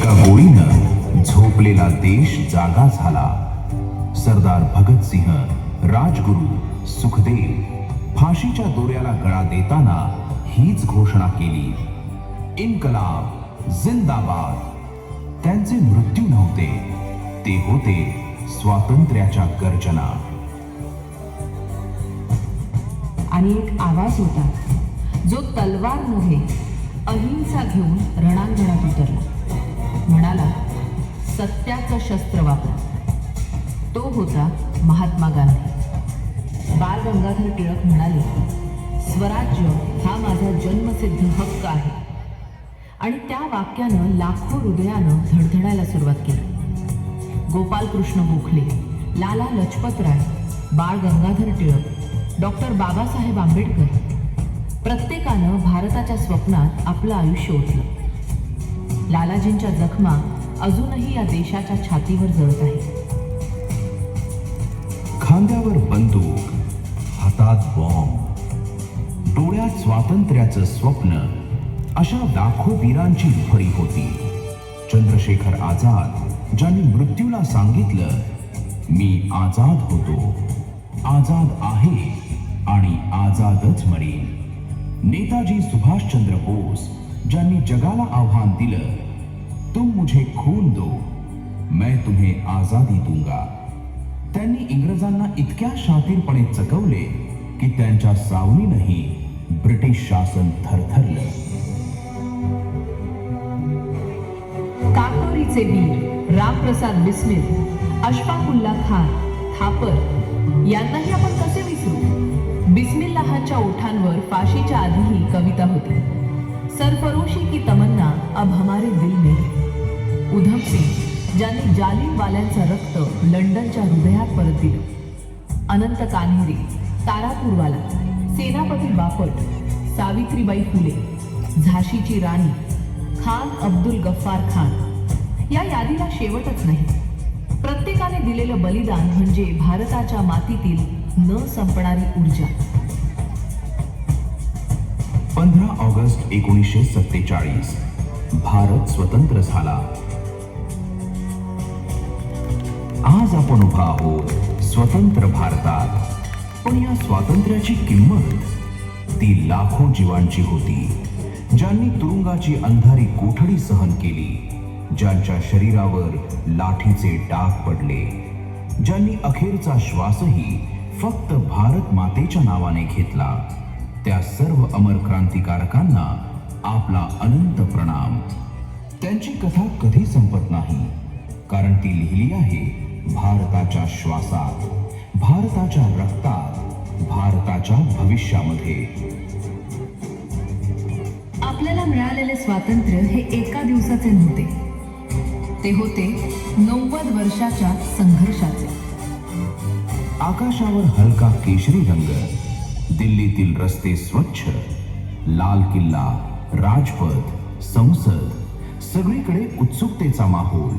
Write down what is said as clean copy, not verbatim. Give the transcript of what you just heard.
एका गोळीनं झोपलेला देश जागा झाला. सरदार भगतसिंह, राजगुरू, सुखदेव फाशीच्या दोऱ्याला गळा देताना हीच घोषणा केली, इन्कलाब जिंदाबाद. त्यांचे मृत्यू नव्हते, ते होते स्वातंत्र्याच्या गर्जना. आणि एक आवाज होता जो तलवार नव्हे अहिंसा घेऊन रणांगणात उतरला. म्हणाला, सत्याचं शस्त्र वापरा. तो होता महात्मा गांधी. बाळ गंगाधर टिळक म्हणाले, स्वराज्य हा माझा जन्मसिद्ध हक्क आहे. आणि त्या वाक्यानं लाखो हृदयानं धडधडायला सुरुवात केली. गोपालकृष्ण गोखले, लाला लजपतराय, बाळ गंगाधर टिळक, डॉक्टर बाबासाहेब आंबेडकर प्रत्येकानं भारताच्या स्वप्नात आपलं आयुष्य ओतलं. लालाजींच्या जखमा अजूनही या देशाच्या छातीवर जळत आहेत. खांद्यावर बंदूक, हातात बॉम्ब, डोळ्यात स्वातंत्र्याचं स्वप्न, अशा लाखो वीरांची भरी होती. चंद्रशेखर आझाद, ज्यांनी मृत्यूला सांगितलं, मी आझाद होतो, आझाद आहे आणि आझादच मरेन. नेताजी सुभाषचंद्र बोस, ज्यांनी जगाला आव्हान दिलं, तुम मुझे खून दो, मैं तुम्हें आजादी दूंगा. त्यांनी इंग्रजांना इतक्या शातीरपणे चकवले की त्यांच्या सावलीनंही ब्रिटिश शासन थरथरलं. काकोरीचे वीर रामप्रसाद बिस्मिल, अशफाकुल्ला खान, थापर यांनाही आपण कसे विसरू. बिस्मिल्लाहाच्या ओठांवर फाशीच्या आधीही कविता होती, सरफरोशी की तमन्ना अब हमारे दिल में. उधम सिंग, ज्यांनी जालिमवाल्यांचं रक्त लंडनच्या हृदयात परत दिलं. अनंत कान्हेरे, तारापूरवाला, सेनापती बापट, सावित्रीबाई फुले, झाशीची राणी, खान अब्दुल गफ्फार खान. या यादीला शेवटच नाही. प्रत्येकाने दिलेलं बलिदान म्हणजे भारताच्या मातीतील न संपणारी ऊर्जा. 15 ऑगस्ट 1947 भारत स्वतंत्र झाला. आज आपण उभा आहोत स्वतंत्र भारतात. पण या स्वातंत्र्याची किंमत ती लाखो जीवांची होती, ज्यांनी तुरुंगाची अंधारी कोठडी सहन केली, ज्यांच्या शरीरावर लाठीचे डाग पडले, ज्यांनी अखेरचा श्वासही फक्त भारत मातेच्या नावाने घेतला. त्या सर्व अमर क्रांतिकारकांना आपला अनंत प्रणाम. त्यांची कथा कधी संपत नाही, कारण ती लिहिली आहे भारताच्या श्वासात, भारताच्या रक्तात, भारताच्या भविष्यामध्ये. आपल्याला मिळालेले स्वातंत्र्य हे एका दिवसाचे नव्हते, ते होते 90 वर्षाच्या संघर्षाचे. आकाशावर हलका केशरी रंग, दिल्लीतील रस्ते स्वच्छ, लाल किल्ला, राजपथ, संसद, सगळीकडे उत्सुकतेचा माहोल.